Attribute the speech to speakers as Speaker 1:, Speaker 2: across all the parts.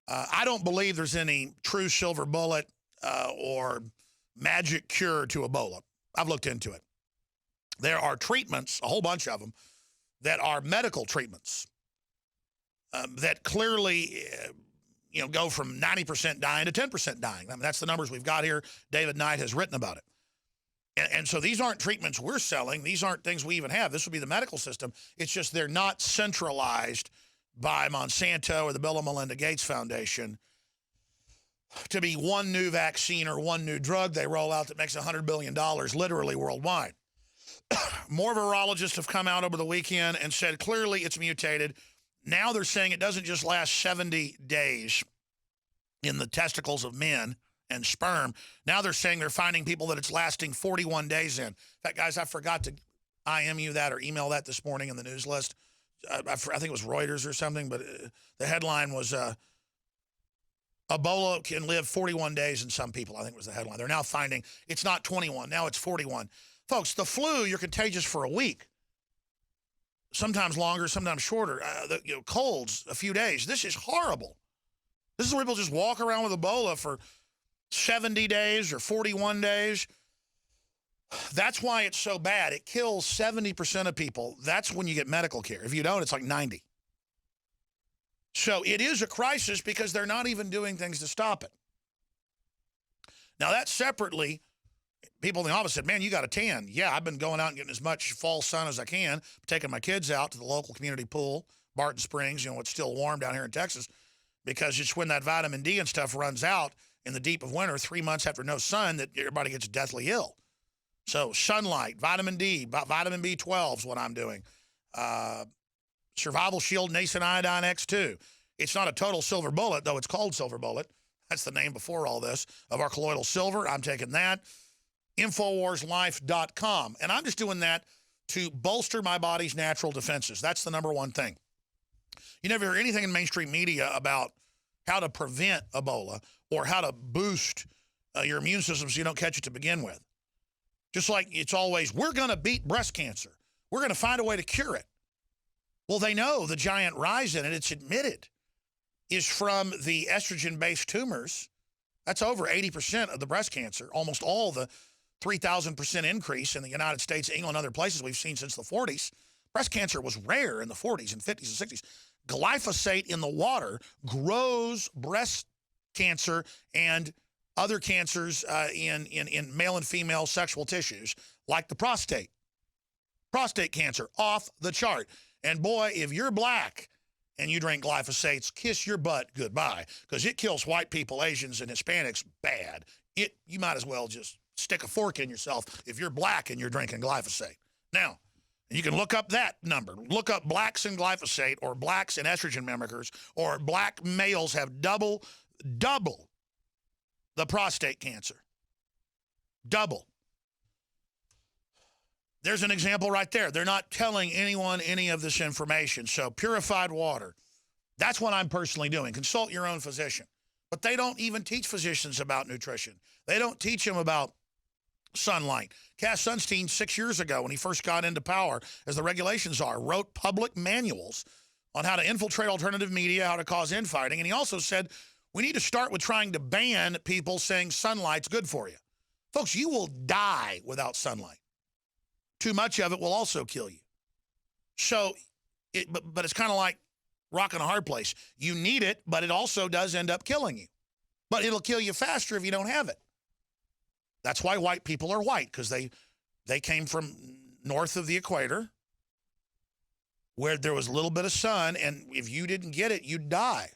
Speaker 1: I don't believe there's any true silver bullet or magic cure to Ebola. I've looked into it. There are treatments, a whole bunch of them, that are medical treatments that clearly, go from 90% dying to 10% dying. I mean, that's the numbers we've got here. David Knight has written about it. And so these aren't treatments we're selling. These aren't things we even have. This would be the medical system. It's just they're not centralized by Monsanto or the Bill and Melinda Gates Foundation to be one new vaccine or one new drug they roll out that makes $100 billion literally worldwide. More virologists have come out over the weekend and said clearly it's mutated. Now they're saying it doesn't just last 70 days in the testicles of men and sperm. Now they're saying they're finding people that it's lasting 41 days in. In fact, guys, I forgot to IM you that or email that this morning in the news list. I think it was Reuters or something, but the headline was Ebola can live 41 days in some people, I think was the headline. They're now finding it's not 21, now it's 41. Folks, the flu, you're contagious for a week. Sometimes longer, sometimes shorter. Colds, a few days. This is horrible. This is where people just walk around with Ebola for 70 days or 41 days. That's why it's so bad. It kills 70% of people. That's when you get medical care. If you don't, it's like 90. So it is a crisis because they're not even doing things to stop it. Now, that separately, people in the office said, man, you got a tan. Yeah, I've been going out and getting as much fall sun as I can, taking my kids out to the local community pool, Barton Springs, it's still warm down here in Texas, because it's when that vitamin D and stuff runs out in the deep of winter, 3 months after no sun, that everybody gets deathly ill. So sunlight, vitamin D, vitamin B12 is what I'm doing. Survival Shield Nascent Iodine X2. It's not a total silver bullet, though it's called silver bullet. That's the name before all this, of our colloidal silver. I'm taking that. InfoWarsLife.com. And I'm just doing that to bolster my body's natural defenses. That's the number one thing. You never hear anything in mainstream media about how to prevent Ebola or how to boost your immune system so you don't catch it to begin with. Just like it's always, we're going to beat breast cancer. We're going to find a way to cure it. Well, they know the giant rise in it, it's admitted, is from the estrogen-based tumors. That's over 80% of the breast cancer, almost all the 3,000% increase in the United States, England, and other places we've seen since the 40s. Breast cancer was rare in the 40s and 50s and 60s. Glyphosate in the water grows breast cancer and other cancers in male and female sexual tissues, like the prostate. Prostate cancer, off the chart. And boy, if you're black and you drink glyphosates, kiss your butt goodbye, because it kills white people, Asians, and Hispanics bad. You might as well just stick a fork in yourself if you're black and you're drinking glyphosate. Now, you can look up that number. Look up blacks and glyphosate, or blacks and estrogen mimickers, or black males have double the prostate cancer. Double. There's an example right there. They're not telling anyone any of this information. So purified water, that's what I'm personally doing. Consult your own physician. But they don't even teach physicians about nutrition. They don't teach them about sunlight. Cass Sunstein, 6 years ago, when he first got into power, as the regulations are, wrote public manuals on how to infiltrate alternative media, how to cause infighting. And he also said, we need to start with trying to ban people saying sunlight's good for you. Folks, you will die without sunlight. Too much of it will also kill you. So, but it's kind of like rocking a hard place. You need it, but it also does end up killing you. But it'll kill you faster if you don't have it. That's why white people are white, because they came from north of the equator, where there was a little bit of sun, and if you didn't get it, you'd die.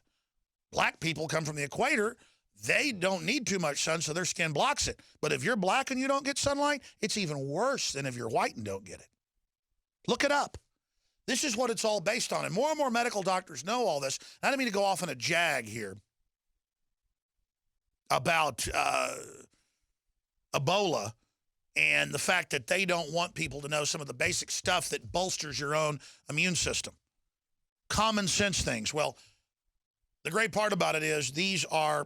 Speaker 1: Black people come from the equator. They don't need too much sun, so their skin blocks it. But if you're black and you don't get sunlight, it's even worse than if you're white and don't get it. Look it up. This is what it's all based on. And more medical doctors know all this. I don't mean to go off on a jag here about Ebola and the fact that they don't want people to know some of the basic stuff that bolsters your own immune system. Common sense things. Well, the great part about it is these are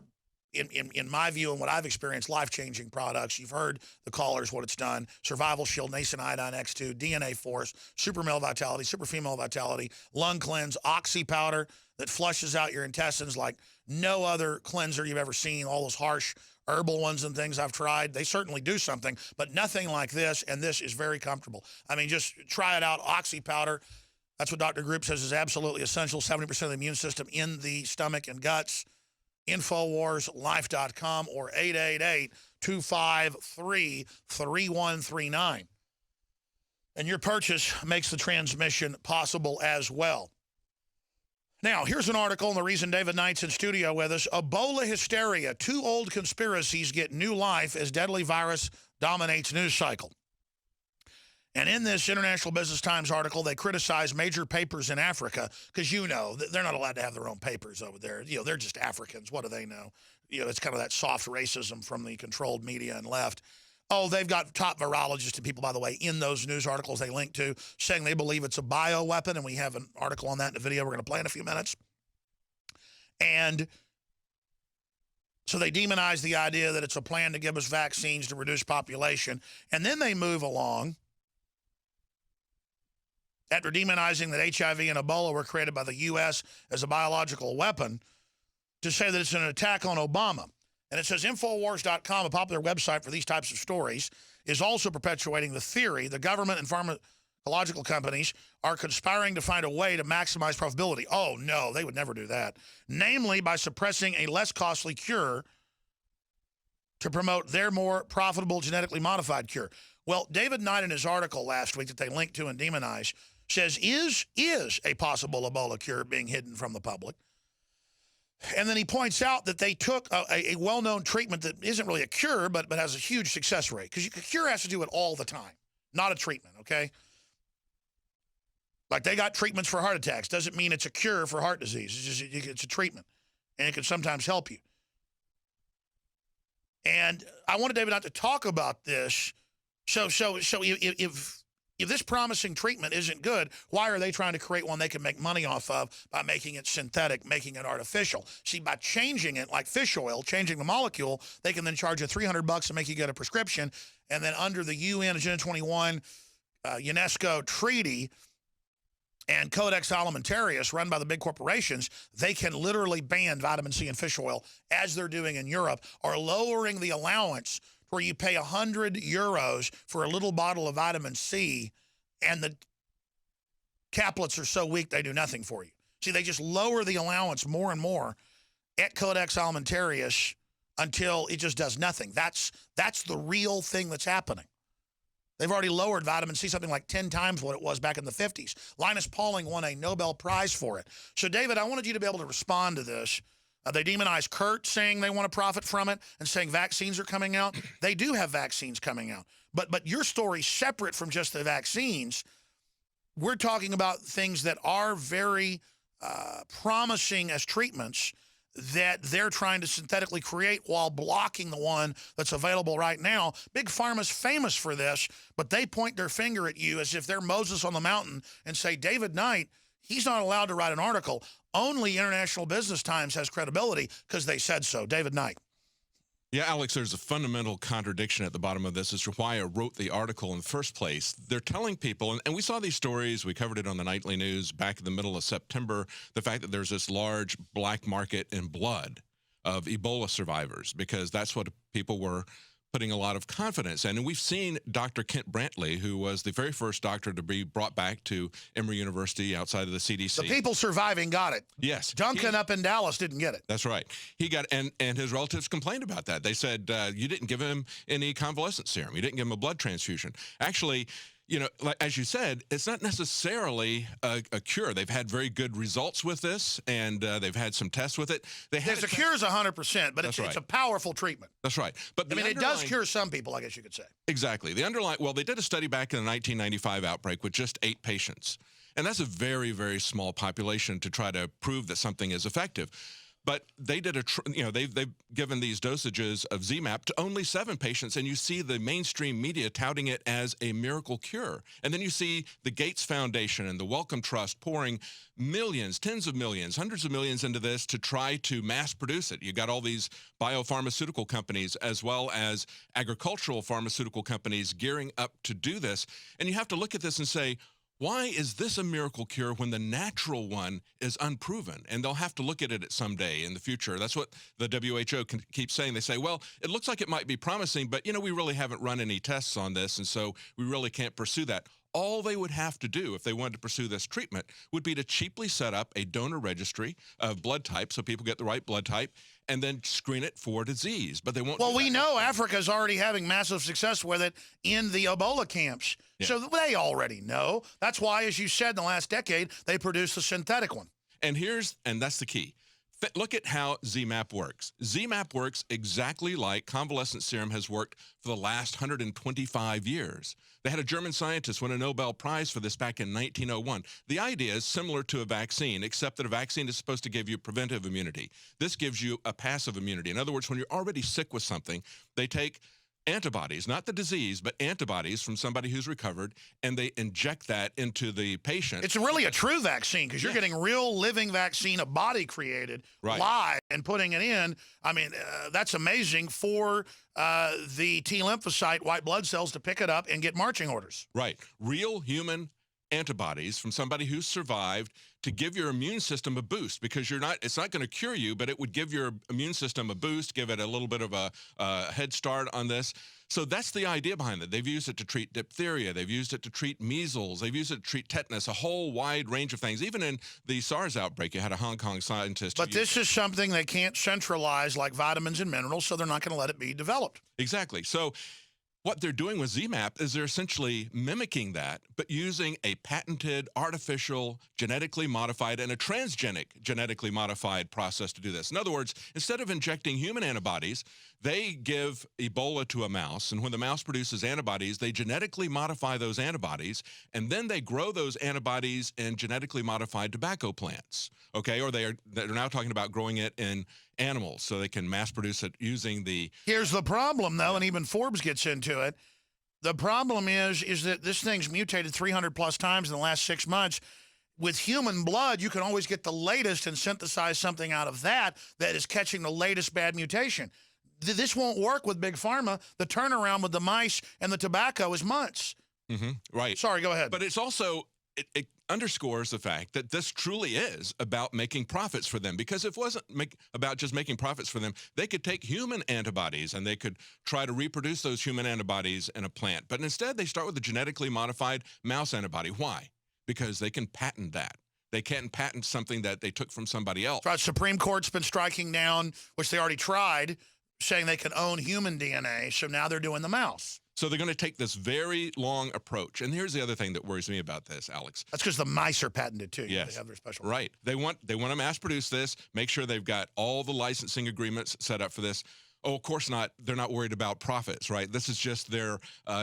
Speaker 1: in my view and what I've experienced, life-changing products. You've heard the callers, what it's done. Survival Shield, Nascent Iodine X2, DNA Force, Super Male Vitality, Super Female Vitality, Lung Cleanse, Oxy Powder that flushes out your intestines like no other cleanser you've ever seen. All those harsh herbal ones and things I've tried, they certainly do something, but nothing like this, and this is very comfortable. I mean, just try it out. Oxy Powder, that's what Dr. Group says is absolutely essential. 70% of the immune system in the stomach and guts. InfoWarsLife.com or 888-253-3139. And your purchase makes the transmission possible as well. Now, here's an article, and the reason David Knight's in studio with us. Ebola hysteria. 2 old conspiracies get new life as deadly virus dominates news cycle. And in this International Business Times article, they criticize major papers in Africa because, you know, they're not allowed to have their own papers over there. You know, they're just Africans. What do they know? You know, it's kind of that soft racism from the controlled media and left. Oh, they've got top virologists and people, by the way, in those news articles they link to, saying they believe it's a bioweapon, and we have an article on that in a video we're going to play in a few minutes. And so they demonize the idea that it's a plan to give us vaccines to reduce population. And then they move along, after demonizing that HIV and Ebola were created by the U.S. as a biological weapon, to say that it's an attack on Obama. And it says Infowars.com, a popular website for these types of stories, is also perpetuating the theory the government and pharmacological companies are conspiring to find a way to maximize profitability. Oh, no, they would never do that. Namely, by suppressing a less costly cure to promote their more profitable genetically modified cure. Well, David Knight in his article last week that they linked to and demonized says is a possible Ebola cure being hidden from the public. And then he points out that they took a well-known treatment that isn't really a cure, but has a huge success rate. Because a cure has to do it all the time, not a treatment, okay? Like they got treatments for heart attacks. Doesn't mean it's a cure for heart disease. It's just it's a treatment, and it can sometimes help you. And I wanted David Knight to talk about this. So if this promising treatment isn't good, why are they trying to create one they can make money off of by making it synthetic, making it artificial? See, by changing it like fish oil, changing the molecule, they can then charge you $300 to make you get a prescription. And then under the UN Agenda 21 UNESCO treaty and Codex Alimentarius run by the big corporations, they can literally ban vitamin C and fish oil, as they're doing in Europe, or lowering the allowance where you pay €100 for a little bottle of vitamin C, and the caplets are so weak they do nothing for you. See, they just lower the allowance more and more at Codex Alimentarius until it just does nothing. That's the real thing that's happening. They've already lowered vitamin C something like 10 times what it was back in the 50s. Linus Pauling won a Nobel Prize for it. So, David, I wanted you to be able to respond to this. They demonize Kurt, saying they want to profit from it and saying vaccines are coming out. They do have vaccines coming out. But your story's separate from just the vaccines. We're talking about things that are very promising as treatments that they're trying to synthetically create while blocking the one that's available right now. Big Pharma's famous for this, but they point their finger at you as if they're Moses on the mountain and say, David Knight, he's not allowed to write an article. Only International Business Times has credibility because they said so. David Knight.
Speaker 2: Yeah, Alex, there's a fundamental contradiction at the bottom of this as to why I wrote the article in the first place. They're telling people, and we saw these stories, we covered it on the nightly news back in the middle of September, the fact that there's this large black market in blood of Ebola survivors, because that's what people were putting a lot of confidence in. And we've seen Dr. Kent Brantley, who was the very first doctor to be brought back to Emory University outside of the CDC.
Speaker 1: The people surviving got it.
Speaker 2: Yes.
Speaker 1: Duncan up in Dallas didn't get it.
Speaker 2: That's right. He got, and his relatives complained about that. They said, you didn't give him any convalescent serum. You didn't give him a blood transfusion. Actually, you know, like, as you said, it's not necessarily a cure. They've had very good results with this, and they've had some tests with it. The
Speaker 1: cure is 100%, but it's a powerful treatment.
Speaker 2: That's right. But
Speaker 1: I mean, it does cure some people, I guess you could say.
Speaker 2: Exactly. Well, they did a study back in the 1995 outbreak with just 8 patients. And that's a very, very small population to try to prove that something is effective. But they did they've given these dosages of ZMapp to only 7 patients, and you see the mainstream media touting it as a miracle cure. And then you see the Gates Foundation and the Wellcome Trust pouring millions, tens of millions, hundreds of millions into this to try to mass produce it. You got all these biopharmaceutical companies as well as agricultural pharmaceutical companies gearing up to do this. And you have to look at this and say, why is this a miracle cure when the natural one is unproven? And they'll have to look at it someday in the future. That's what the WHO keeps saying. They say, well, it looks like it might be promising, but, we really haven't run any tests on this, and so we really can't pursue that. All they would have to do if they wanted to pursue this treatment would be to cheaply set up a donor registry of blood type so people get the right blood type and then screen it for disease. But they won't.
Speaker 1: Well, we know Africa's already having massive success with it in the Ebola camps. Yeah. So they already know. That's why, as you said, in the last decade, they produced a synthetic one.
Speaker 2: And that's the key. Look at how ZMapp works. ZMapp works exactly like convalescent serum has worked for the last 125 years. They had a German scientist win a Nobel Prize for this back in 1901. The idea is similar to a vaccine, except that a vaccine is supposed to give you preventive immunity. This gives you a passive immunity. In other words, when you're already sick with something, they take antibodies, not the disease, but antibodies from somebody who's recovered, and they inject that into the patient.
Speaker 1: It's really a true vaccine because you're getting real living vaccine, a body created live and putting it in. I mean, that's amazing for the T lymphocyte white blood cells to pick it up and get marching orders.
Speaker 2: Right. Real human antibodies from somebody who's survived to give your immune system a boost, because it's not going to cure you, but it would give your immune system a boost, give it a little bit of a head start on this. So that's the idea behind it. They've used it to treat diphtheria. They've used it to treat measles. They've used it to treat tetanus, a whole wide range of things. Even in the SARS outbreak, you had a Hong Kong scientist.
Speaker 1: But this is something they can't centralize like vitamins and minerals, so they're not going to let it be developed.
Speaker 2: Exactly. So what they're doing with ZMapp is they're essentially mimicking that, but using a patented, artificial, genetically modified, and a transgenic genetically modified process to do this. In other words, instead of injecting human antibodies, they give Ebola to a mouse, and when the mouse produces antibodies, they genetically modify those antibodies, and then they grow those antibodies in genetically modified tobacco plants, okay? Or they're now talking about growing it in animals so they can mass produce it using the...
Speaker 1: Here's the problem, though, and even Forbes gets into it. The problem is that this thing's mutated 300 plus times in the last 6 months. With human blood, you can always get the latest and synthesize something out of that is catching the latest bad mutation. This won't work with Big Pharma. The turnaround with the mice and the tobacco is months.
Speaker 2: Mm-hmm. Right.
Speaker 1: Sorry, go ahead.
Speaker 2: But it's also... It underscores the fact that this truly is about making profits for them, because if it wasn't about just making profits for them, they could take human antibodies and they could try to reproduce those human antibodies in a plant. But instead, they start with a genetically modified mouse antibody. Why? Because they can patent that. They can't patent something that they took from somebody else.
Speaker 1: Right. Supreme Court's been striking down, which they already tried, saying they can own human DNA. So now they're doing the mouse.
Speaker 2: So they're going to take this very long approach. And here's the other thing that worries me about this, Alex.
Speaker 1: That's because the mice are patented, too.
Speaker 2: Yes.
Speaker 1: They have their special...
Speaker 2: Right. They want to mass produce this, make sure they've got all the licensing agreements set up for this. Oh, of course not. They're not worried about profits, right? This is just their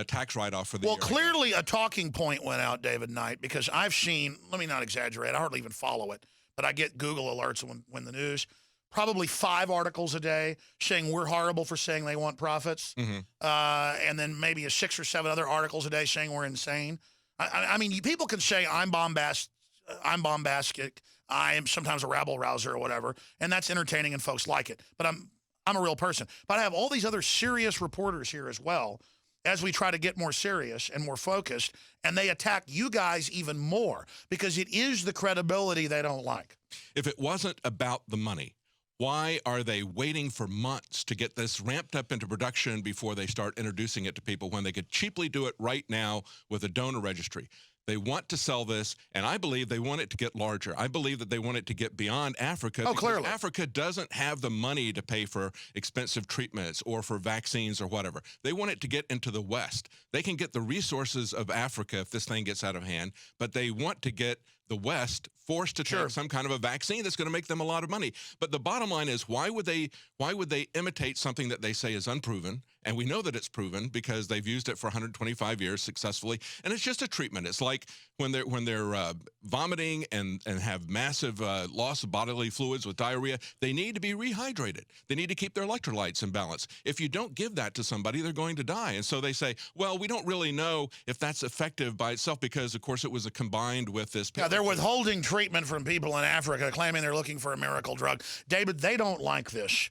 Speaker 2: tax write-off for the year.
Speaker 1: Well, clearly a talking point went out, David Knight, because I've seen, let me not exaggerate, I hardly even follow it, but I get Google alerts when the news... Probably 5 articles a day saying we're horrible for saying they want profits. Mm-hmm. And then maybe 6 or 7 other articles a day saying we're insane. I mean, people can say I'm bombastic, I am sometimes a rabble rouser or whatever, and that's entertaining and folks like it. But I'm a real person. But I have all these other serious reporters here as well as we try to get more serious and more focused, and they attack you guys even more because it is the credibility they don't like.
Speaker 2: If it wasn't about the money, why are they waiting for months to get this ramped up into production before they start introducing it to people when they could cheaply do it right now with a donor registry? They want to sell this, and I believe they want it to get larger. I believe that they want it to get beyond Africa.
Speaker 1: Oh, clearly.
Speaker 2: Africa doesn't have the money to pay for expensive treatments or for vaccines or whatever. They want it to get into the West. They can get the resources of Africa if this thing gets out of hand, but they want to get the West forced to take some kind of a vaccine that's going to make them a lot of money. But the bottom line is, why would they imitate something that they say is unproven? And we know that it's proven because they've used it for 125 years successfully. And it's just a treatment. It's like when they're vomiting and have massive loss of bodily fluids with diarrhea, they need to be rehydrated. They need to keep their electrolytes in balance. If you don't give that to somebody, they're going to die. And so they say, well, we don't really know if that's effective by itself because, of course, it was combined with this.
Speaker 1: Yeah, they're withholding treatment from people in Africa, claiming they're looking for a miracle drug. David, they don't like this.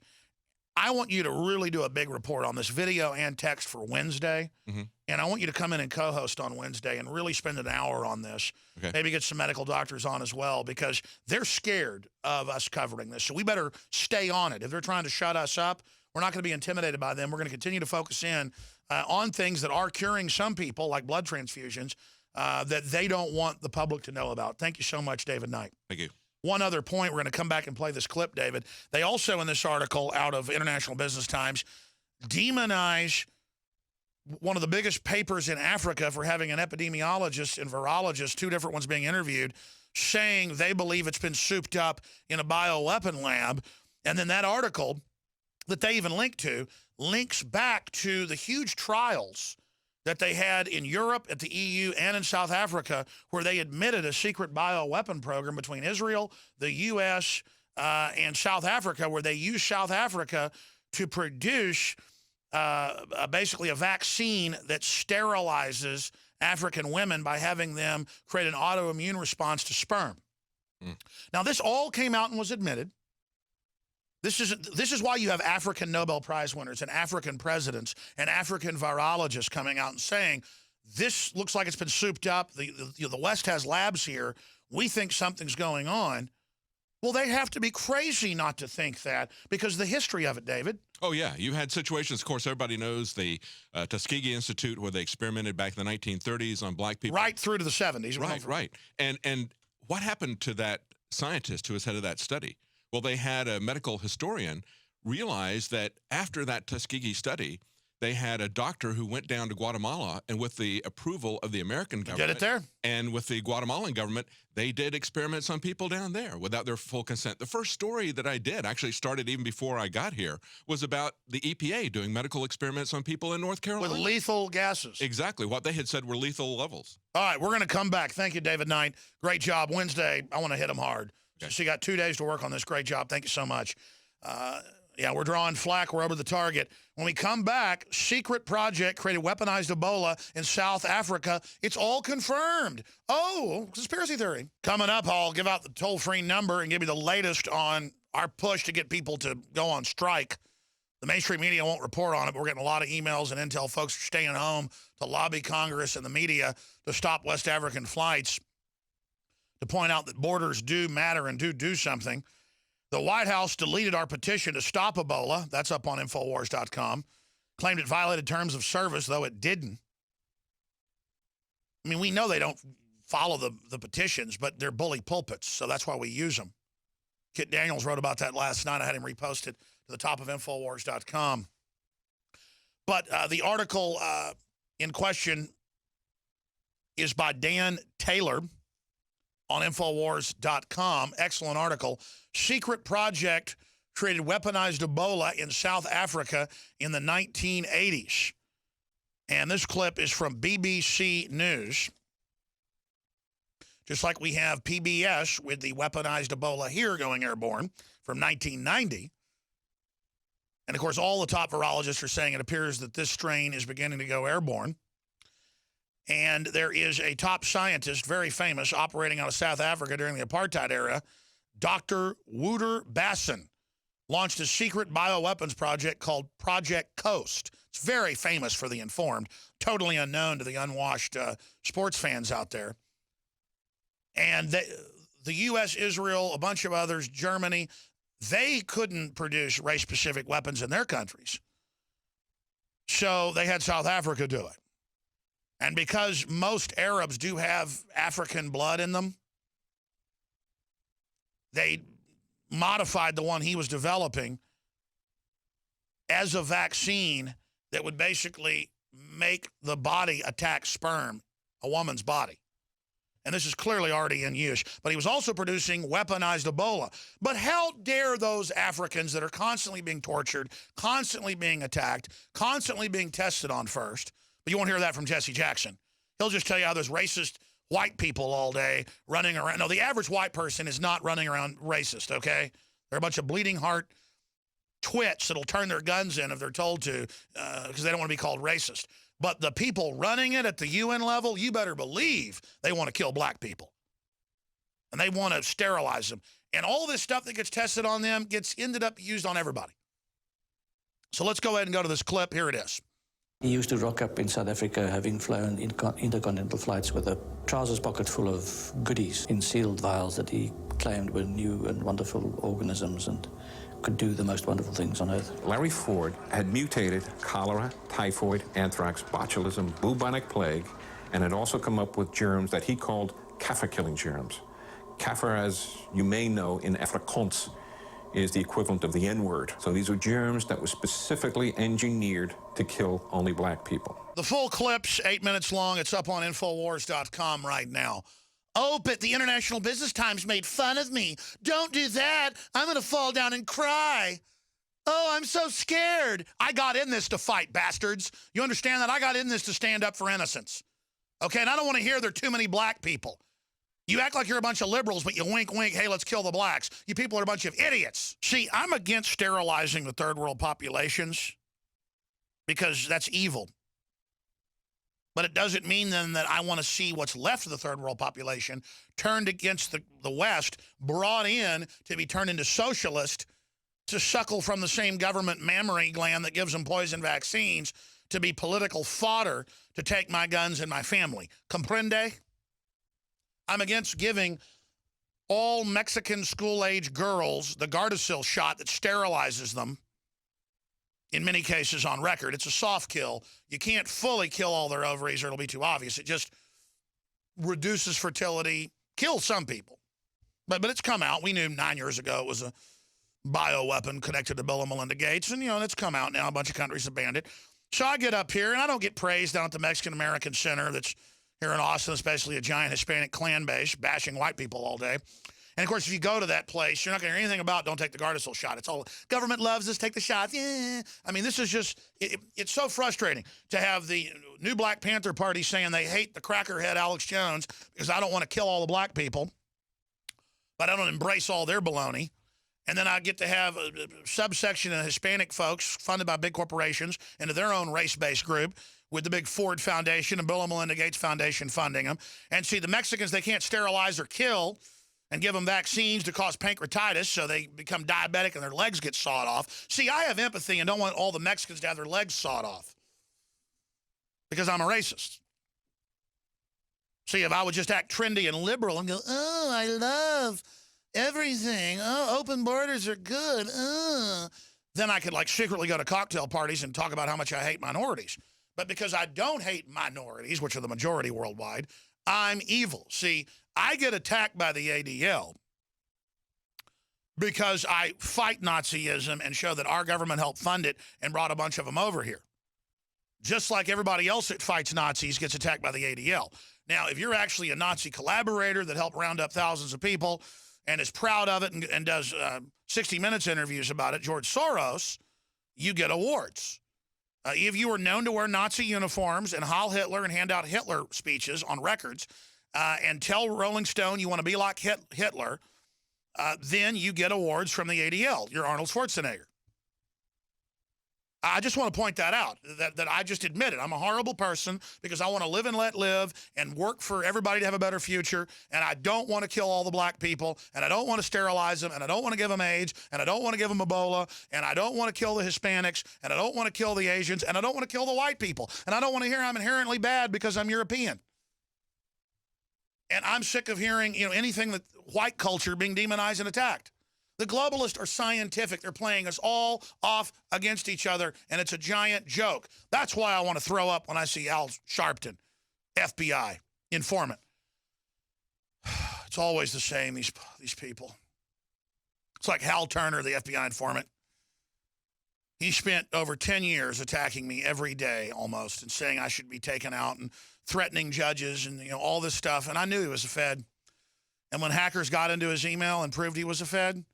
Speaker 1: I want you to really do a big report on this, video and text, for Wednesday. And I want you to come in and co-host on Wednesday and really spend an hour on this. Maybe get some medical doctors on as well, because they're scared of us covering this. So we better stay on it. If they're trying to shut us up, we're not going to be intimidated by them. We're going to continue to focus in on things that are curing some people, like blood transfusions, that they don't want the public to know about. Thank you so much, David Knight.
Speaker 2: Thank you.
Speaker 1: One other point, we're going to come back and play this clip, David. They also, in this article out of International Business Times, demonize one of the biggest papers in Africa for having an epidemiologist and virologist, two different ones being interviewed, saying they believe it's been souped up in a bioweapon lab. And then that article that they even link to links back to the huge trials that they had in Europe, at the EU, and in South Africa, where they admitted a secret bioweapon program between Israel, the U.S., and South Africa, where they used South Africa to produce basically a vaccine that sterilizes African women by having them create an autoimmune response to sperm. Now, this all came out and was admitted. This is why you have African Nobel Prize winners and African presidents and African virologists coming out and saying, this looks like it's been souped up. The West has labs here. We think something's going on. Well, they have to be crazy not to think that, because of the history of it, David.
Speaker 2: Oh, yeah. You had situations, of course, everybody knows the Tuskegee Institute, where they experimented back in the 1930s on black people.
Speaker 1: Right through to the 70s.
Speaker 2: Right. And what happened to that scientist who was head of that study? Well, they had a medical historian realize that after that Tuskegee study, they had a doctor who went down to Guatemala, and with the approval of the American government,
Speaker 1: did it there,
Speaker 2: and with the Guatemalan government, they did experiments on people down there without their full consent. The first story that I did, actually started even before I got here, was about the EPA doing medical experiments on people in North Carolina.
Speaker 1: With lethal gases.
Speaker 2: Exactly. What they had said were lethal levels.
Speaker 1: All right, we're going to come back. Thank you, David Knight. Great job. Wednesday, I want to hit them hard. Okay. So you got 2 days to work on this. Great job. Thank you so much. Yeah, we're drawing flack. We're over the target. When we come back, secret project created weaponized Ebola in South Africa. It's all confirmed. Oh, conspiracy theory. Coming up, I'll give out the toll-free number and give you the latest on our push to get people to go on strike. The mainstream media won't report on it, but we're getting a lot of emails and intel. Folks are staying home to lobby Congress and the media to stop West African flights, to point out that borders do matter and do something. The White House deleted our petition to stop Ebola. That's up on Infowars.com. Claimed it violated terms of service, though it didn't. I mean, we know they don't follow the petitions, but they're bully pulpits, so that's why we use them. Kit Daniels wrote about that last night. I had him reposted to the top of Infowars.com. But the article in question is by Dan Taylor on Infowars.com. Excellent article. Secret project created weaponized Ebola in South Africa in the 1980s. And this clip is from BBC News. Just like we have PBS with the weaponized Ebola here going airborne from 1990. And, of course, all the top virologists are saying it appears that this strain is beginning to go airborne. And there is a top scientist, very famous, operating out of South Africa during the apartheid era, Dr. Wouter Basson, launched a secret bioweapons project called Project Coast. It's very famous for the informed, totally unknown to the unwashed sports fans out there. And the U.S., Israel, a bunch of others, Germany, they couldn't produce race-specific weapons in their countries. So they had South Africa do it. And because most Arabs do have African blood in them, they modified the one he was developing as a vaccine that would basically make the body attack sperm, a woman's body. And this is clearly already in use. But he was also producing weaponized Ebola. But how dare those Africans that are constantly being tortured, constantly being attacked, constantly being tested on first. But you won't hear that from Jesse Jackson. He'll just tell you how there's racist white people all day running around. No, the average white person is not running around racist, okay? They're a bunch of bleeding heart twits that'll turn their guns in if they're told to because they don't want to be called racist. But the people running it at the UN level, you better believe they want to kill black people. And they want to sterilize them. And all this stuff that gets tested on them gets ended up used on everybody. So let's go ahead and go to this clip. Here it is.
Speaker 3: He used to rock up in South Africa, having flown intercontinental flights with a trousers pocket full of goodies in sealed vials that he claimed were new and wonderful organisms and could do the most wonderful things on Earth.
Speaker 4: Larry Ford had mutated cholera, typhoid, anthrax, botulism, bubonic plague, and had also come up with germs that he called kaffir-killing germs. Kaffir, as you may know, in Afrikaans, is the equivalent of the N-word. So these are germs that were specifically engineered to kill only black people.
Speaker 1: The full clip's 8 minutes long. It's up on Infowars.com right now. Oh, but the International Business Times made fun of me. Don't do that. I'm going to fall down and cry. Oh, I'm so scared. I got in this to fight, bastards. You understand that? I got in this to stand up for innocence. Okay, and I don't want to hear there are too many black people. You act like you're a bunch of liberals, but you wink, wink, hey, let's kill the blacks. You people are a bunch of idiots. See, I'm against sterilizing the third world populations because that's evil. But it doesn't mean then that I want to see what's left of the third world population turned against the West, brought in to be turned into socialist, to suckle from the same government mammary gland that gives them poison vaccines, to be political fodder, to take my guns and my family. Comprende? I'm against giving all Mexican school-age girls the Gardasil shot that sterilizes them, in many cases on record. It's a soft kill. You can't fully kill all their ovaries or it'll be too obvious. It just reduces fertility, kills some people. But it's come out. We knew 9 years ago it was a bioweapon connected to Bill and Melinda Gates. And, it's come out now. A bunch of countries have banned it. So I get up here, and I don't get praised down at the Mexican-American Center that's here in Austin, especially a giant Hispanic clan base, bashing white people all day. And, of course, if you go to that place, you're not going to hear anything about don't take the Gardasil shot. It's all, government loves us, take the shot. Yeah. I mean, this is just, it's so frustrating to have the new Black Panther Party saying they hate the crackerhead Alex Jones because I don't want to kill all the black people, but I don't embrace all their baloney. And then I get to have a subsection of Hispanic folks funded by big corporations into their own race-based group with the big Ford Foundation and Bill and Melinda Gates Foundation funding them. And see, the Mexicans, they can't sterilize or kill and give them vaccines to cause pancreatitis so they become diabetic and their legs get sawed off. See, I have empathy and don't want all the Mexicans to have their legs sawed off because I'm a racist. See, if I would just act trendy and liberal and go, oh, I love everything. Oh, open borders are good. Then I could secretly go to cocktail parties and talk about how much I hate minorities. But because I don't hate minorities, which are the majority worldwide, I'm evil. See, I get attacked by the ADL because I fight Nazism and show that our government helped fund it and brought a bunch of them over here. Just like everybody else that fights Nazis gets attacked by the ADL. Now, if you're actually a Nazi collaborator that helped round up thousands of people and is proud of it and does 60 Minutes interviews about it, George Soros, you get awards. If you were known to wear Nazi uniforms and Heil Hitler and hand out Hitler speeches on records and tell Rolling Stone you want to be like Hitler, then you get awards from the ADL. You're Arnold Schwarzenegger. I just want to point that out, that I just admit it. I'm a horrible person because I want to live and let live and work for everybody to have a better future, and I don't want to kill all the black people, and I don't want to sterilize them, and I don't want to give them AIDS, and I don't want to give them Ebola, and I don't want to kill the Hispanics, and I don't want to kill the Asians, and I don't want to kill the white people, and I don't want to hear I'm inherently bad because I'm European. And I'm sick of hearing, anything that white culture being demonized and attacked. The globalists are scientific. They're playing us all off against each other, and it's a giant joke. That's why I want to throw up when I see Al Sharpton, FBI, informant. It's always the same, these people. It's like Hal Turner, the FBI informant. He spent over 10 years attacking me every day almost and saying I should be taken out and threatening judges and, you know, all this stuff. And I knew he was a Fed. And when hackers got into his email and proved he was a Fed,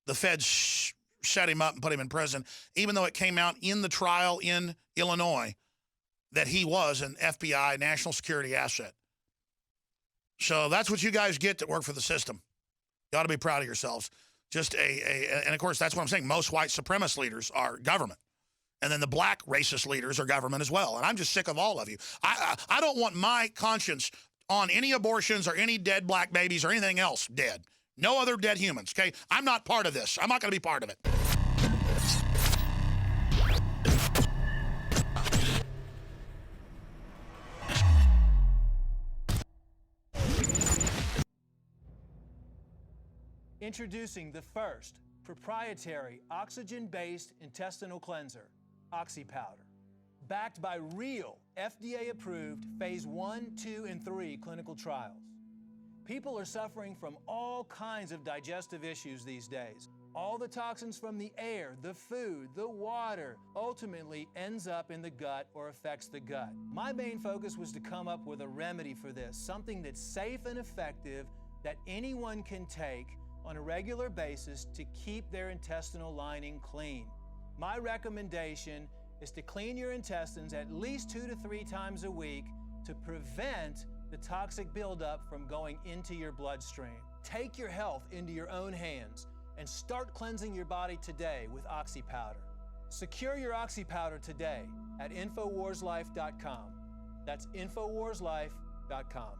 Speaker 1: the Feds shut him up and put him in prison, even though it came out in the trial in Illinois that he was an FBI national security asset. So that's what you guys get that work for the system. You ought to be proud of yourselves. And of course, that's what I'm saying. Most white supremacist leaders are government. And then the black racist leaders are government as well. And I'm just sick of all of you. I don't want my conscience on any abortions or any dead black babies or anything else dead. No other dead humans, okay? I'm not part of this. I'm not going to be part of it.
Speaker 5: Introducing the first proprietary oxygen-based intestinal cleanser, OxyPowder. Backed by real FDA-approved phase 1, 2, and 3 clinical trials. People are suffering from all kinds of digestive issues these days. All the toxins from the air, the food, the water, ultimately ends up in the gut or affects the gut. My main focus was to come up with a remedy for this, something that's safe and effective that anyone can take on a regular basis to keep their intestinal lining clean. My recommendation is to clean your intestines at least 2 to 3 times a week to prevent the toxic buildup from going into your bloodstream. Take your health into your own hands and start cleansing your body today with OxyPowder. Secure your OxyPowder today at InfoWarsLife.com. That's InfoWarsLife.com.